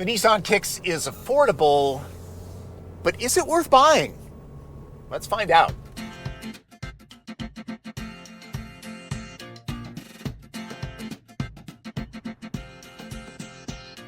The Nissan Kicks is affordable, but is it worth buying? Let's find out.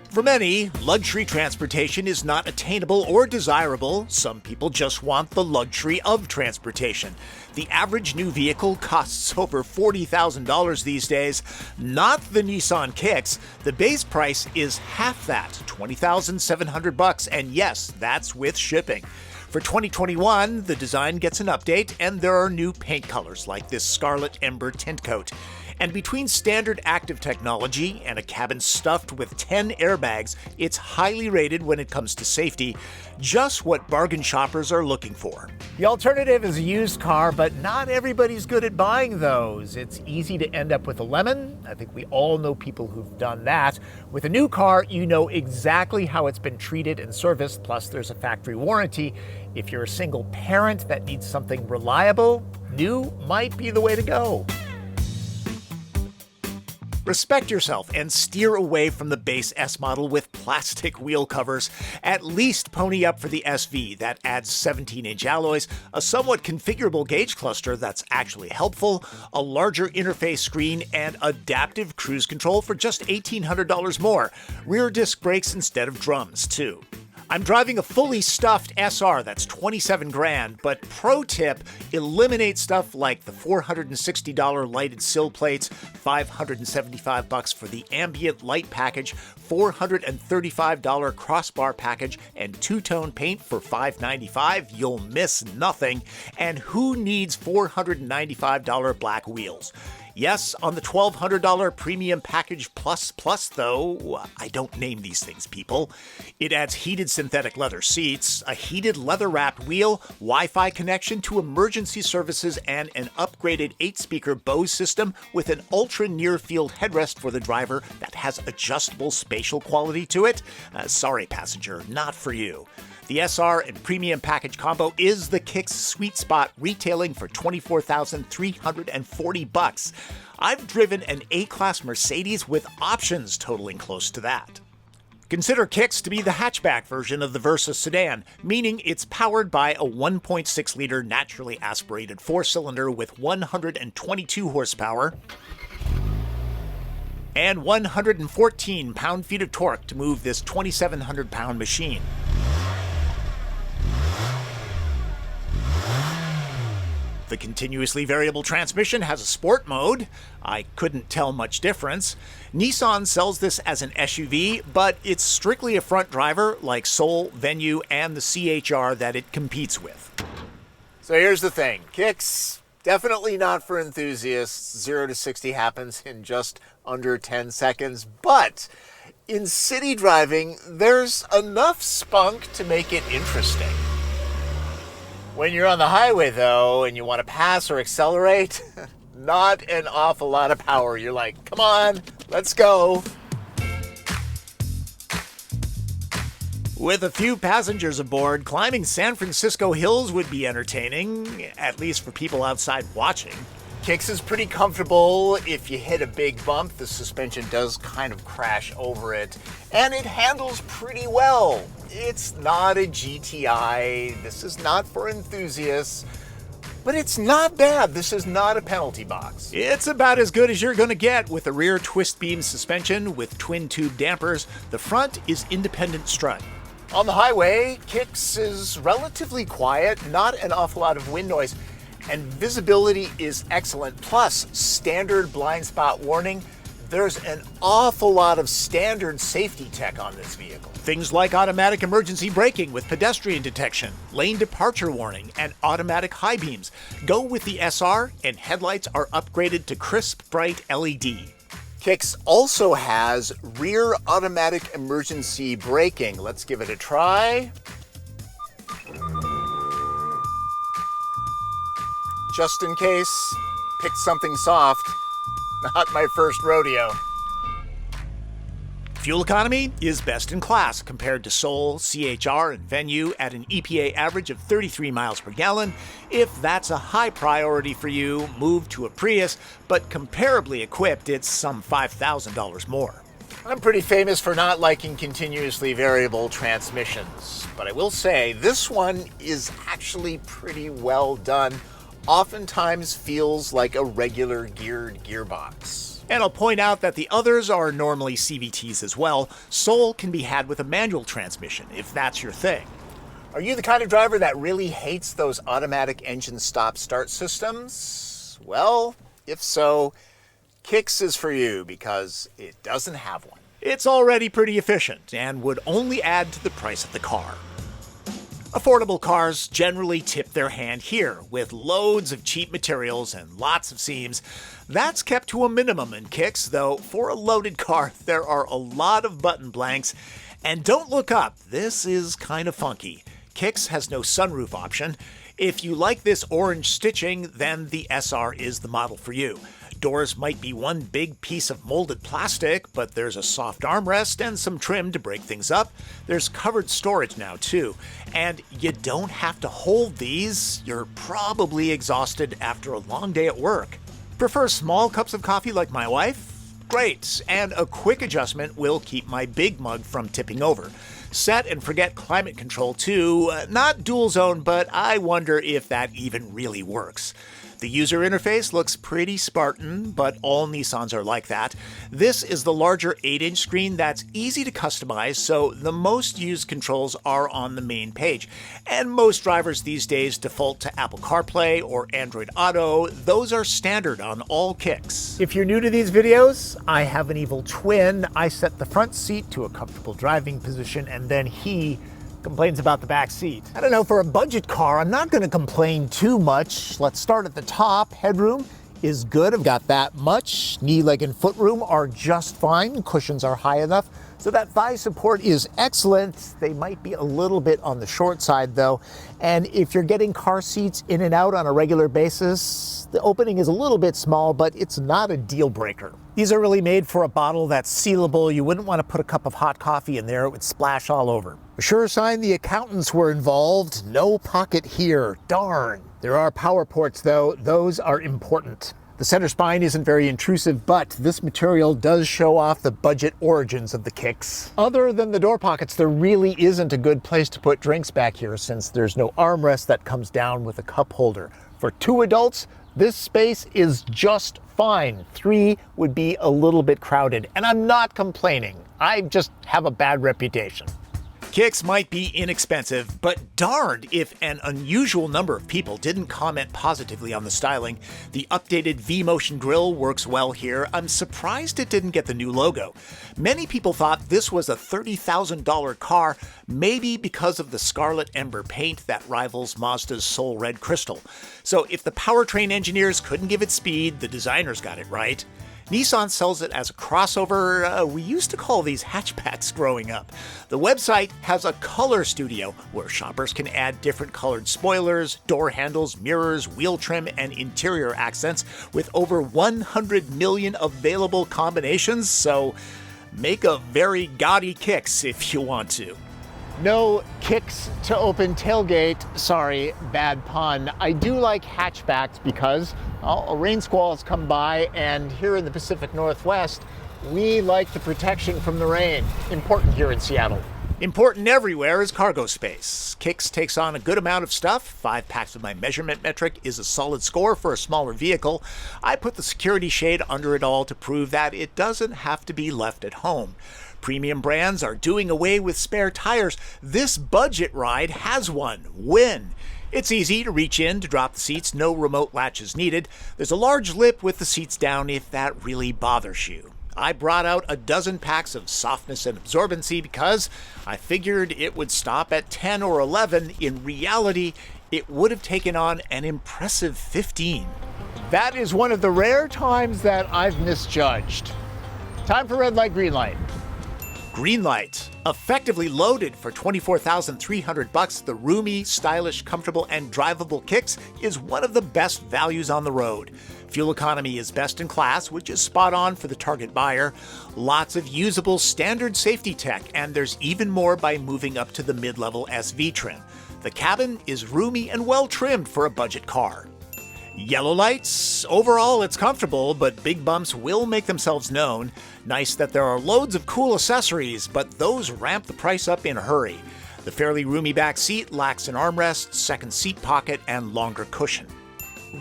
For many, luxury transportation is not attainable or desirable. Some people just want the luxury of transportation. The average new vehicle costs over $40,000 these days. Not the Nissan Kicks. The base price is half that, $20,700, and yes, that's with shipping. For 2021, the design gets an update, and there are new paint colors like this Scarlet Ember tint coat. And between standard active technology and a cabin stuffed with 10 airbags, it's highly rated when it comes to safety, just what bargain shoppers are looking for. The alternative is a used car, but not everybody's good at buying those. It's easy to end up with a lemon. I think we all know people who've done that. With a new car, you know exactly how it's been treated and serviced, plus there's a factory warranty. If you're a single parent that needs something reliable, new might be the way to go. Respect yourself and steer away from the base S model with plastic wheel covers. At least pony up for the SV that adds 17-inch alloys, a somewhat configurable gauge cluster that's actually helpful, a larger interface screen, and adaptive cruise control for just $1,800 more. Rear disc brakes instead of drums, too. I'm driving a fully stuffed SR that's $27,000, but pro tip, eliminate stuff like the $460 lighted sill plates, $575 for the ambient light package, $435 crossbar package, and two-tone paint for $595. You'll miss nothing. And who needs $495 black wheels? Yes, on the $1,200 Premium Package Plus, though, I don't name these things, people. It adds heated synthetic leather seats, a heated leather-wrapped wheel, Wi-Fi connection to emergency services, and an upgraded 8-speaker Bose system with an ultra-near-field headrest for the driver that has adjustable spatial quality to it. Sorry, passenger, not for you. The SR and Premium Package combo is the Kicks sweet spot, retailing for $24,340. I've driven an A-Class Mercedes with options totaling close to that. Consider Kicks to be the hatchback version of the Versa sedan, meaning it's powered by a 1.6-liter naturally aspirated four-cylinder with 122 horsepower and 114 pound-feet of torque to move this 2,700-pound machine. The continuously variable transmission has a sport mode. I couldn't tell much difference. Nissan sells this as an SUV, but it's strictly a front driver like Soul, Venue, and the CHR that it competes with. So here's the thing. Kicks, definitely not for enthusiasts. 0 to 60 happens in just under 10 seconds, but in city driving, there's enough spunk to make it interesting. When you're on the highway, though, and you want to pass or accelerate, not an awful lot of power. You're like, come on, let's go. With a few passengers aboard, climbing San Francisco hills would be entertaining, at least for people outside watching. Kicks is pretty comfortable. If you hit a big bump, the suspension does kind of crash over it, and it handles pretty well. It's not a GTI. This is not for enthusiasts, but it's not bad. This is not a penalty box. It's about as good as you're going to get with a rear twist beam suspension with twin tube dampers. The front is independent strut. On the highway, Kicks is relatively quiet, not an awful lot of wind noise, and visibility is excellent. Plus, standard blind spot warning. There's an awful lot of standard safety tech on this vehicle. Things like automatic emergency braking with pedestrian detection, lane departure warning, and automatic high beams. Go with the SR, and headlights are upgraded to crisp, bright LED. Kicks also has rear automatic emergency braking. Let's give it a try. Just in case, picked something soft. Not my first rodeo. Fuel economy is best in class compared to Soul, CHR, and Venue at an EPA average of 33 miles per gallon. If that's a high priority for you, move to a Prius, but comparably equipped, it's some $5,000 more. I'm pretty famous for not liking continuously variable transmissions, but I will say this one is actually pretty well done. Oftentimes feels like a regular geared gearbox. And I'll point out that the others are normally CVTs as well. Soul can be had with a manual transmission, if that's your thing. Are you the kind of driver that really hates those automatic engine stop-start systems? Well, if so, Kicks is for you because it doesn't have one. It's already pretty efficient and would only add to the price of the car. Affordable cars generally tip their hand here, with loads of cheap materials and lots of seams. That's kept to a minimum in Kicks, though for a loaded car there are a lot of button blanks. And don't look up, this is kind of funky. Kicks has no sunroof option. If you like this orange stitching, then the SR is the model for you. Doors might be one big piece of molded plastic, but there's a soft armrest and some trim to break things up. There's covered storage now too, and you don't have to hold these. You're probably exhausted after a long day at work. Prefer small cups of coffee like my wife? Great, and a quick adjustment will keep my big mug from tipping over. Set and forget climate control too, not dual zone, but I wonder if that even really works. The user interface looks pretty Spartan, but all Nissans are like that. This is the larger 8-inch screen that's easy to customize, so the most used controls are on the main page. And most drivers these days default to Apple CarPlay or Android Auto. Those are standard on all Kicks. If you're new to these videos, I have an evil twin. I set the front seat to a comfortable driving position, and then he complains about the back seat. I don't know, for a budget car, I'm not going to complain too much. Let's start at the top. Headroom is good. I've got that much. Knee, leg, and foot room are just fine. Cushions are high enough. So that thigh support is excellent. They might be a little bit on the short side though. And if you're getting car seats in and out on a regular basis, the opening is a little bit small, but it's not a deal breaker. These are really made for a bottle that's sealable. You wouldn't want to put a cup of hot coffee in there. It would splash all over. A sure sign the accountants were involved. No pocket here. Darn. There are power ports though. Those are important. The center spine isn't very intrusive, but this material does show off the budget origins of the Kicks. Other than the door pockets, there really isn't a good place to put drinks back here since there's no armrest that comes down with a cup holder. For 2 adults, this space is just fine. 3 would be a little bit crowded, and I'm not complaining. I just have a bad reputation. Kicks might be inexpensive, but darned if an unusual number of people didn't comment positively on the styling. The updated V-Motion grille works well here. I'm surprised it didn't get the new logo. Many people thought this was a $30,000 car, maybe because of the Scarlet Ember paint that rivals Mazda's Soul Red Crystal. So if the powertrain engineers couldn't give it speed, the designers got it right. Nissan sells it as a crossover. We used to call these hatchbacks growing up. The website has a color studio where shoppers can add different colored spoilers, door handles, mirrors, wheel trim, and interior accents with over 100 million available combinations, so make a very gaudy Kicks if you want to. No Kicks to open tailgate. Sorry, bad pun. I do like hatchbacks because rain squalls come by, and here in the Pacific Northwest, we like the protection from the rain. Important here in Seattle. Important everywhere is cargo space. Kicks takes on a good amount of stuff. 5 packs of my measurement metric is a solid score for a smaller vehicle. I put the security shade under it all to prove that it doesn't have to be left at home. Premium brands are doing away with spare tires. This budget ride has one. Win. It's easy to reach in to drop the seats, no remote latches needed. There's a large lip with the seats down if that really bothers you. I brought out a dozen packs of softness and absorbency because I figured it would stop at 10 or 11. In reality, it would have taken on an impressive 15. That is one of the rare times that I've misjudged. Time for red light, green light. Green light. Effectively loaded for $24,300, the roomy, stylish, comfortable, and drivable Kicks is one of the best values on the road. Fuel economy is best in class, which is spot on for the target buyer. Lots of usable standard safety tech, and there's even more by moving up to the mid-level SV trim. The cabin is roomy and well trimmed for a budget car. Yellow lights. Overall, it's comfortable, but big bumps will make themselves known. Nice that there are loads of cool accessories, but those ramp the price up in a hurry. The fairly roomy back seat lacks an armrest, second seat pocket, and longer cushion.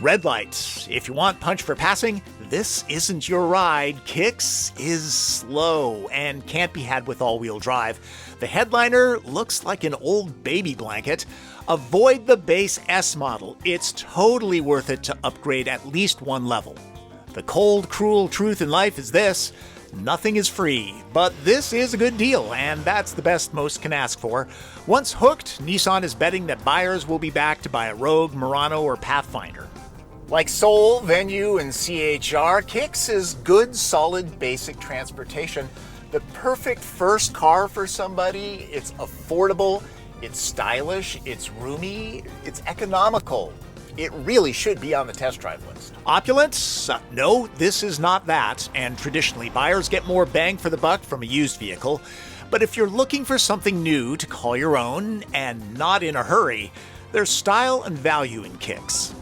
Red light. If you want punch for passing, this isn't your ride. Kicks is slow and can't be had with all-wheel drive. The headliner looks like an old baby blanket. Avoid the base S model. It's totally worth it to upgrade at least one level. The cold, cruel truth in life is this: nothing is free, but this is a good deal, and that's the best most can ask for. Once hooked, Nissan is betting that buyers will be back to buy a Rogue, Murano, or Pathfinder. Like Soul, Venue, and CHR, Kicks is good, solid, basic transportation. The perfect first car for somebody. It's affordable, it's stylish, it's roomy, it's economical. It really should be on the test drive list. Opulent? No, this is not that, and traditionally buyers get more bang for the buck from a used vehicle. But if you're looking for something new to call your own, and not in a hurry, there's style and value in Kicks.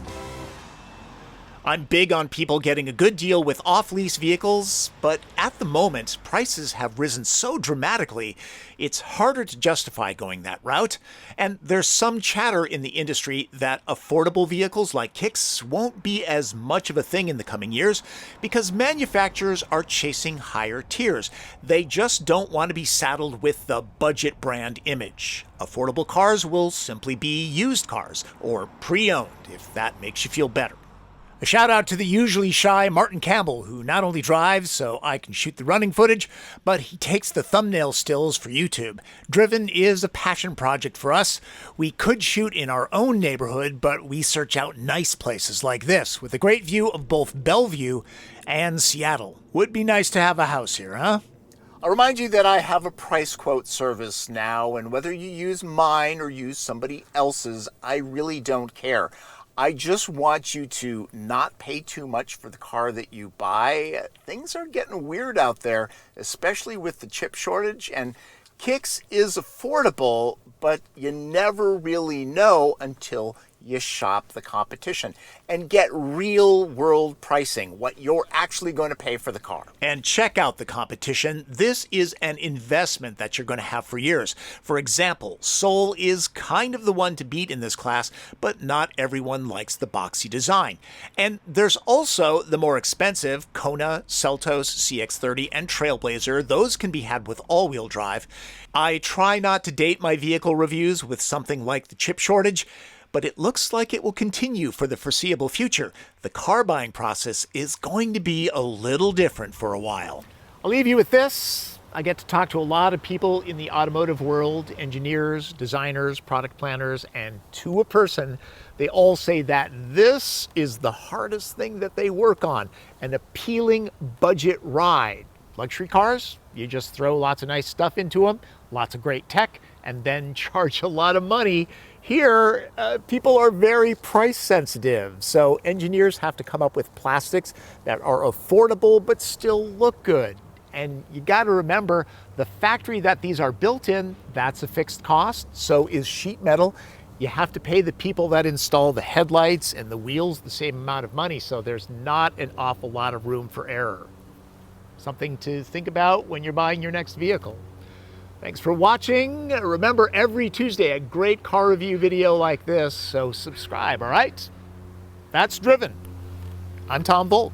I'm big on people getting a good deal with off-lease vehicles, but at the moment, prices have risen so dramatically, it's harder to justify going that route. And there's some chatter in the industry that affordable vehicles like Kicks won't be as much of a thing in the coming years because manufacturers are chasing higher tiers. They just don't want to be saddled with the budget brand image. Affordable cars will simply be used cars, or pre-owned, if that makes you feel better. A shout out to the usually shy Martin Campbell, who not only drives so I can shoot the running footage, but he takes the thumbnail stills for YouTube. Driven is a passion project for us. We could shoot in our own neighborhood, but we search out nice places like this, with a great view of both Bellevue and Seattle. Would be nice to have a house here, huh? I'll remind you that I have a price quote service now, and whether you use mine or use somebody else's, I really don't care. I just want you to not pay too much for the car that you buy. Things are getting weird out there, especially with the chip shortage, and Kicks is affordable, but you never really know until you shop the competition and get real world pricing, what you're actually going to pay for the car. And check out the competition. This is an investment that you're going to have for years. For example, Soul is kind of the one to beat in this class, but not everyone likes the boxy design. And there's also the more expensive Kona, Seltos, CX-30, and Trailblazer. Those can be had with all-wheel drive. I try not to date my vehicle reviews with something like the chip shortage, but it looks like it will continue for the foreseeable future. The car buying process is going to be a little different for a while. I'll leave you with this. I get to talk to a lot of people in the automotive world, engineers, designers, product planners, and to a person, they all say that this is the hardest thing that they work on, an appealing budget ride. Luxury cars, you just throw lots of nice stuff into them, lots of great tech, and then charge a lot of money. Here, people are very price sensitive, so engineers have to come up with plastics that are affordable but still look good. And you got to remember, the factory that these are built in, that's a fixed cost, so is sheet metal. You have to pay the people that install the headlights and the wheels the same amount of money, so there's not an awful lot of room for error. Something to think about when you're buying your next vehicle. Thanks for watching. Remember, every Tuesday, a great car review video like this, so subscribe, all right? That's Driven. I'm Tom Voelk.